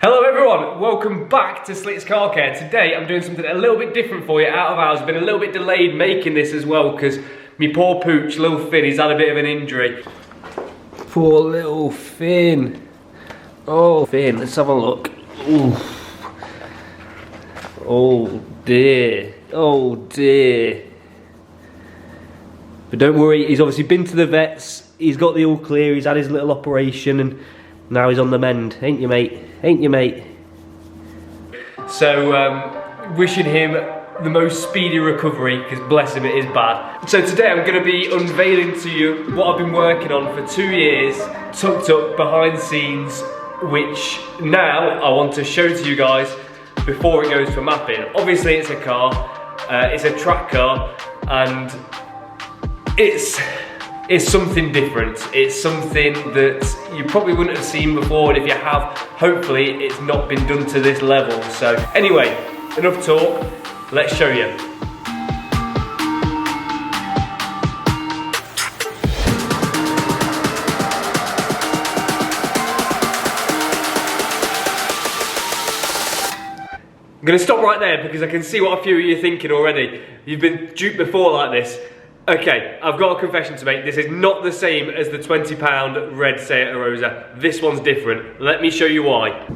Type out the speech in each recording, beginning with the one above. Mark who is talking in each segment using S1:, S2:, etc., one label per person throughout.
S1: Hello everyone, welcome back to Slick's Car Care. Today I'm doing something a little bit different for you, out of hours. I've been a little bit delayed making this as well because me poor pooch, little Finn, he's had a bit of an injury. Poor little Finn. Oh, Finn, let's have a look. Ooh. Oh dear, oh dear. But don't worry, he's obviously been to the vets, he's got the all clear, he's had his little operation and now he's on the mend, ain't you mate? Ain't you mate? So wishing him the most speedy recovery, because bless him, it is bad. So today I'm going to be unveiling to you what I've been working on for 2 years, tucked up behind the scenes, which now I want to show to you guys before it goes for mapping. Obviously it's a car, it's a track car, and it's something different. It's something that you probably wouldn't have seen before, and if you have, hopefully it's not been done to this level. So anyway, enough talk, let's show you. I'm going to stop right there because I can see what a few of you are thinking already. You've been duped before like this. Okay, I've got a confession to make. This is not the same as the £20 red Seat Arosa. This one's different. Let me show you why.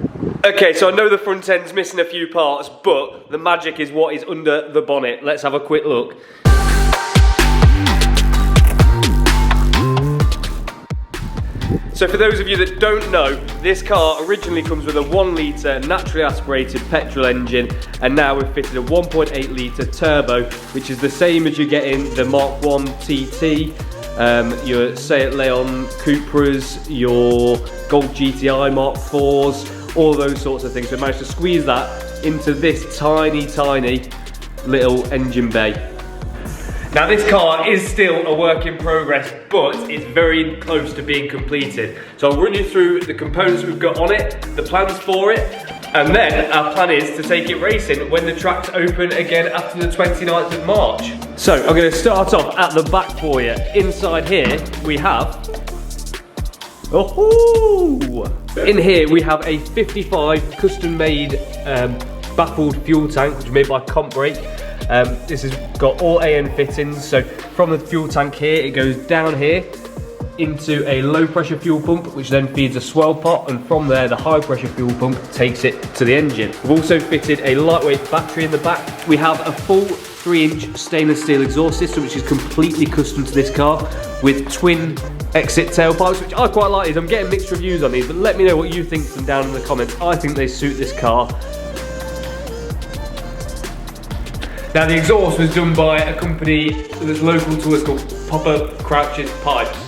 S1: Okay, so I know the front end's missing a few parts, but the magic is what is under the bonnet. Let's have a quick look. So for those of you that don't know, this car originally comes with a 1 litre naturally aspirated petrol engine, and now we've fitted a 1.8 litre turbo, which is the same as you get in the Mark 1 TT, your Seat Leon Cupras, your Golf GTI Mark 4s, all those sorts of things. We managed to squeeze that into this tiny, tiny little engine bay. Now this car is still a work in progress, but it's very close to being completed. So I'll run you through the components we've got on it, the plans for it, and then our plan is to take it racing when the track's open again after the 29th of March. So I'm going to start off at the back for you. Inside here we have, in here we have a 55 custom made Baffled fuel tank, which is made by Comp Brake. This has got all AN fittings, so from the fuel tank here, it goes down here into a low pressure fuel pump, which then feeds a swell pot, and from there the high pressure fuel pump takes it to the engine. We've also fitted a lightweight battery in the back. We have a full 3-inch stainless steel exhaust system, which is completely custom to this car, with twin exit tailpipes, which I quite like these. I'm getting mixed reviews on these, but let me know what you think of them down in the comments. I think they suit this car. Now the exhaust was done by a company that's local to us called Papa Crouch's Pipes,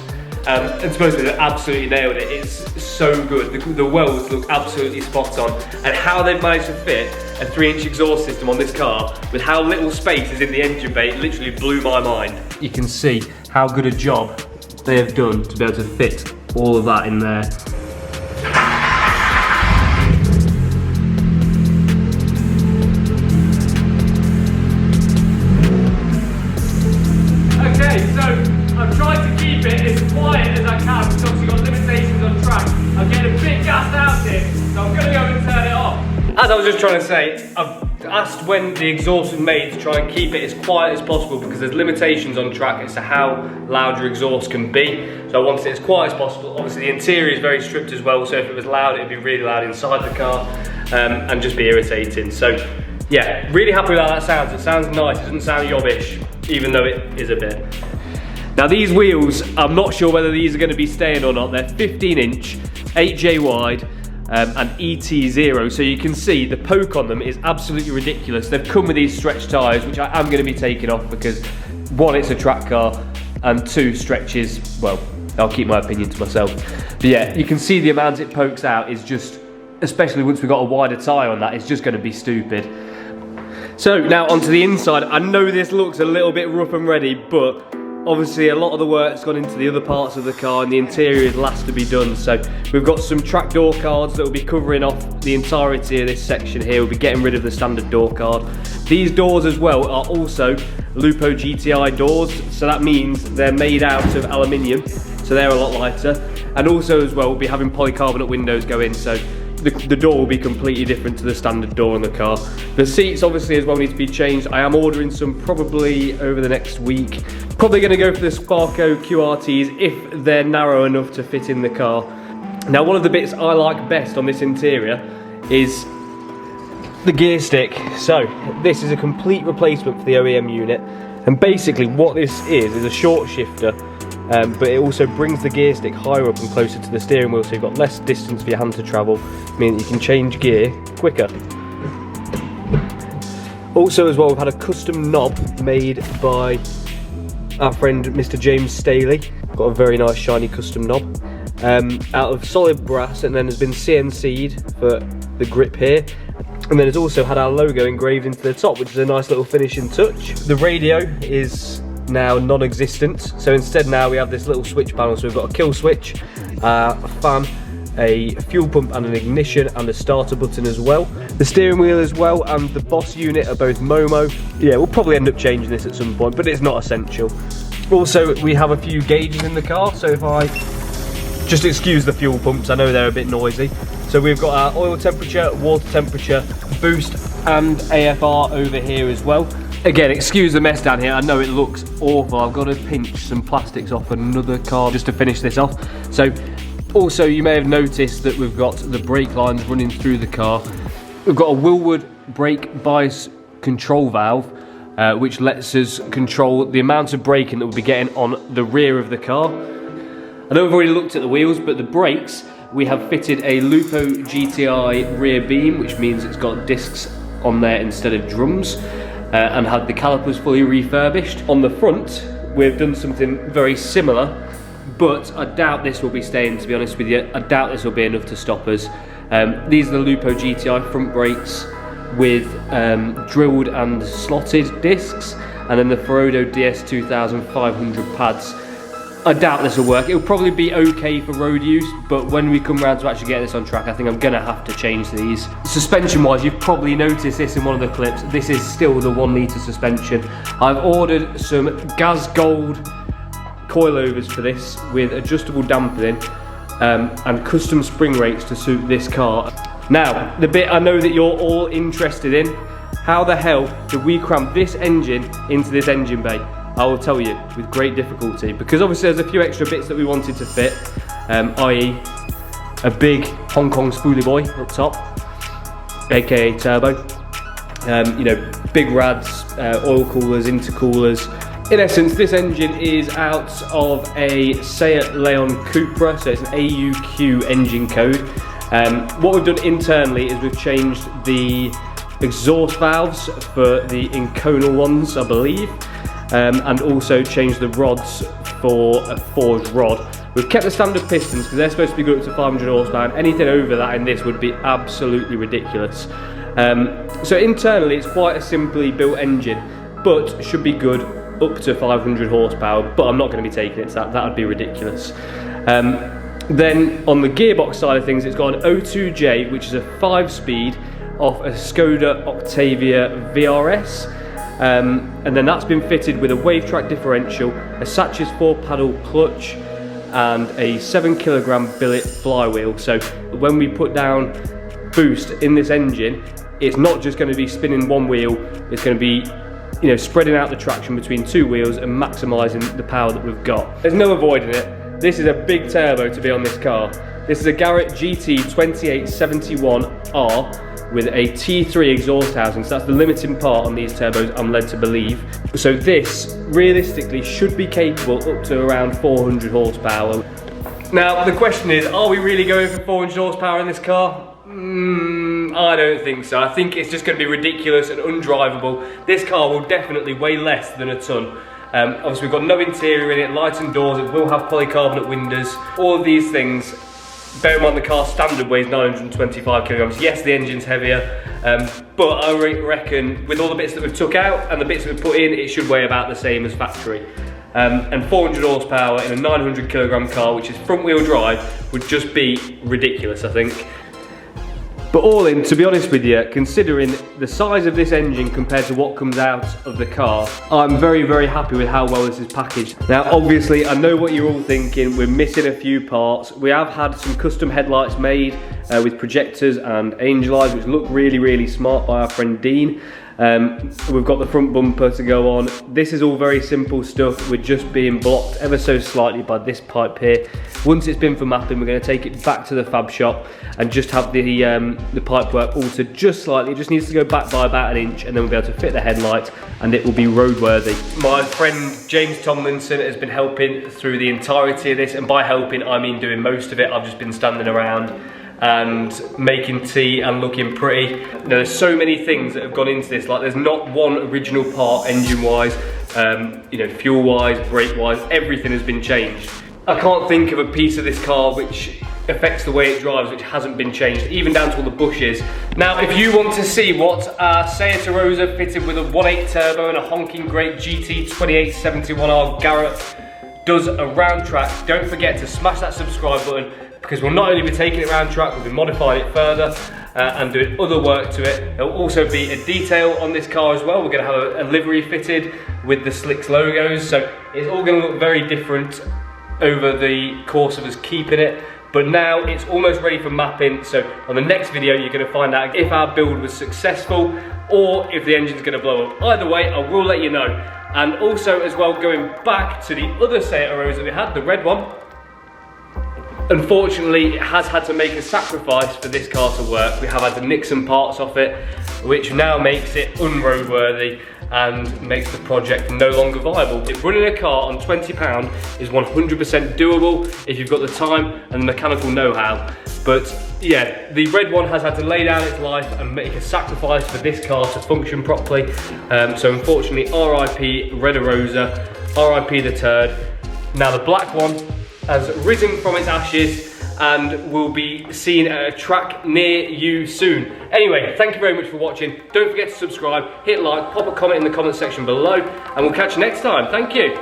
S1: and supposedly they absolutely nailed it. It's so good. The welds look absolutely spot on, and how they've managed to fit a 3-inch exhaust system on this car with how little space is in the engine bay, it literally blew my mind. You can see how good a job they have done to be able to fit all of that in there. So I'm trying to keep it as quiet as I can because obviously got limitations on track. I'm getting a bit gassed out here, so I'm going to go and turn it off. As I was just trying to say, I've asked when the exhaust was made to try and keep it as quiet as possible because there's limitations on track as to how loud your exhaust can be. So I wanted it as quiet as possible. Obviously the interior is very stripped as well, so if it was loud, it'd be really loud inside the car and just be irritating. So yeah, really happy with how that sounds. It sounds nice, it doesn't sound yobbish, even though it is a bit. Now these wheels, I'm not sure whether these are going to be staying or not. They're 15-inch, 8J wide, and ET0. So you can see the poke on them is absolutely ridiculous. They've come with these stretch tyres, which I am going to be taking off because 1, it's a track car, and 2, stretches, well, I'll keep my opinion to myself. But yeah, you can see the amount it pokes out is just, especially once we've got a wider tyre on that, it's just going to be stupid. So now onto the inside. I know this looks a little bit rough and ready, but obviously a lot of the work's gone into the other parts of the car and the interior is last to be done. So we've got some track door cards that will be covering off the entirety of this section here. We'll be getting rid of the standard door card. These doors as well are also Lupo GTI doors, so that means they're made out of aluminium, so they're a lot lighter. And also as well, we'll be having polycarbonate windows go in, so the door will be completely different to the standard door in the car. The seats obviously as well need to be changed. I am ordering some probably over the next week. Probably going to go for the Sparco QRTs if they're narrow enough to fit in the car. Now, one of the bits I like best on this interior is the gear stick. So this is a complete replacement for the OEM unit, and basically what this is a short shifter, but it also brings the gear stick higher up and closer to the steering wheel, so you've got less distance for your hand to travel, meaning that you can change gear quicker. Also as well, we've had a custom knob made by our friend Mr. James Staley. Got a very nice shiny custom knob out of solid brass, and then has been CNC'd for the grip here. And then it's also had our logo engraved into the top, which is a nice little finishing touch. The radio is now non-existent, so instead now we have this little switch panel. So we've got a kill switch, a fan, a fuel pump and an ignition, and a starter button as well. The steering wheel as well and the boss unit are both Momo. Yeah, we'll probably end up changing this at some point, but it's not essential. Also, we have a few gauges in the car, so if I just excuse the fuel pumps, I know they're a bit noisy. So we've got our oil temperature, water temperature, boost and AFR over here as well. Again, excuse the mess down here, I know it looks awful. I've got to pinch some plastics off another car just to finish this off. So also you may have noticed that we've got the brake lines running through the car. We've got a Willwood brake bias control valve, which lets us control the amount of braking that we'll be getting on the rear of the car. I know we've already looked at the wheels, but the brakes, we have fitted a Lupo GTI rear beam, which means it's got discs on there instead of drums, and had the calipers fully refurbished. On the front, we've done something very similar, but I doubt this will be staying, to be honest with you. I doubt this will be enough to stop us. These are the Lupo GTI front brakes with drilled and slotted discs, and then the Ferodo DS2500 pads. I doubt this will work. It'll probably be okay for road use, but when we come around to actually get this on track, I think I'm gonna have to change these. Suspension wise, you've probably noticed this in one of the clips, this is still the 1 litre suspension. I've ordered some Gas Gold coilovers for this with adjustable dampening and custom spring rates to suit this car. Now, the bit I know that you're all interested in, how the hell did we cram this engine into this engine bay? I will tell you, with great difficulty, because obviously there's a few extra bits that we wanted to fit, i.e. a big Hong Kong spoolie boy up top, aka turbo, you know, big rads, oil coolers, intercoolers. In essence, this engine is out of a Seat Leon Cupra, so it's an AUQ engine code. What we've done internally is we've changed the exhaust valves for the inconal ones, I believe. And also changed the rods for a forged rod. We've kept the standard pistons because they're supposed to be good up to 500 horsepower, and anything over that in this would be absolutely ridiculous. So internally it's quite a simply built engine, but should be good up to 500 horsepower, but I'm not going to be taking it, so that would be ridiculous. Then on the gearbox side of things, it's got an O2J, which is a 5-speed off a Skoda Octavia VRS. And then that's been fitted with a wave track differential, a Satch's 4-paddle clutch, and a 7 kilogram billet flywheel. So when we put down boost in this engine, it's not just going to be spinning one wheel, it's going to be, you know, spreading out the traction between 2 wheels and maximising the power that we've got. There's no avoiding it. This is a big turbo to be on this car. This is a Garrett GT 2871R with a T3 exhaust housing, so that's the limiting part on these turbos, I'm led to believe. So this realistically should be capable up to around 400 horsepower. Now the question is, are we really going for 400 horsepower in this car? I don't think so. I think it's just going to be ridiculous and undrivable. This car will definitely weigh less than a ton. Obviously we've got no interior in it, lights and doors, it will have polycarbonate windows, all of these things. Bear in mind the car standard weighs 925 kilograms. Yes, the engine's heavier, but I reckon with all the bits that we've took out and the bits that we've put in, it should weigh about the same as factory. And 400 horsepower in a 900 kilogram car, which is front wheel drive, would just be ridiculous, I think. But all in, to be honest with you, considering the size of this engine compared to what comes out of the car, I'm very, very happy with how well this is packaged. Now, obviously, I know what you're all thinking. We're missing a few parts. We have had some custom headlights made with projectors and angel eyes, which look really, really smart by our friend Dean. We've got the front bumper to go on. This is all very simple stuff. We're just being blocked ever so slightly by this pipe here. Once it's been for mapping, we're going to take it back to the fab shop and just have the pipe work altered just slightly. It just needs to go back by about 1 inch, and then we'll be able to fit the headlight and it will be roadworthy. My friend James Tomlinson has been helping through the entirety of this, and by helping I mean doing most of it. I've just been standing around and making tea and looking pretty. There's so many things that have gone into this. Like, there's not one original part engine wise, you know, fuel wise, brake wise, everything has been changed. I can't think of a piece of this car which affects the way it drives which hasn't been changed, even down to all the bushes. Now, if you want to see what our Seat Arosa fitted with a 1.8 turbo and a honking great GT 2871R Garrett does around track, don't forget to smash that subscribe button, because we'll not only be taking it around track, we'll be modifying it further and doing other work to it. There'll also be a detail on this car as well. We're going to have a livery fitted with the Slicks logos, so it's all going to look very different over the course of us keeping it. But now it's almost ready for mapping, so on the next video you're going to find out if our build was successful or if the engine's going to blow up. Either way, I will let you know. And also as well, going back to the other Seat Arosa we had, the red one, unfortunately, it has had to make a sacrifice for this car to work. We have had to nick some parts off it, which now makes it unroadworthy and makes the project no longer viable. Running a car on £20 is 100% doable if you've got the time and the mechanical know-how. But yeah, the red one has had to lay down its life and make a sacrifice for this car to function properly. So unfortunately, RIP Red Arosa, RIP the turd. Now the black one has risen from its ashes and will be seen at a track near you soon. Anyway, thank you very much for watching. Don't forget to subscribe, hit like, pop a comment in the comment section below, and we'll catch you next time. Thank you.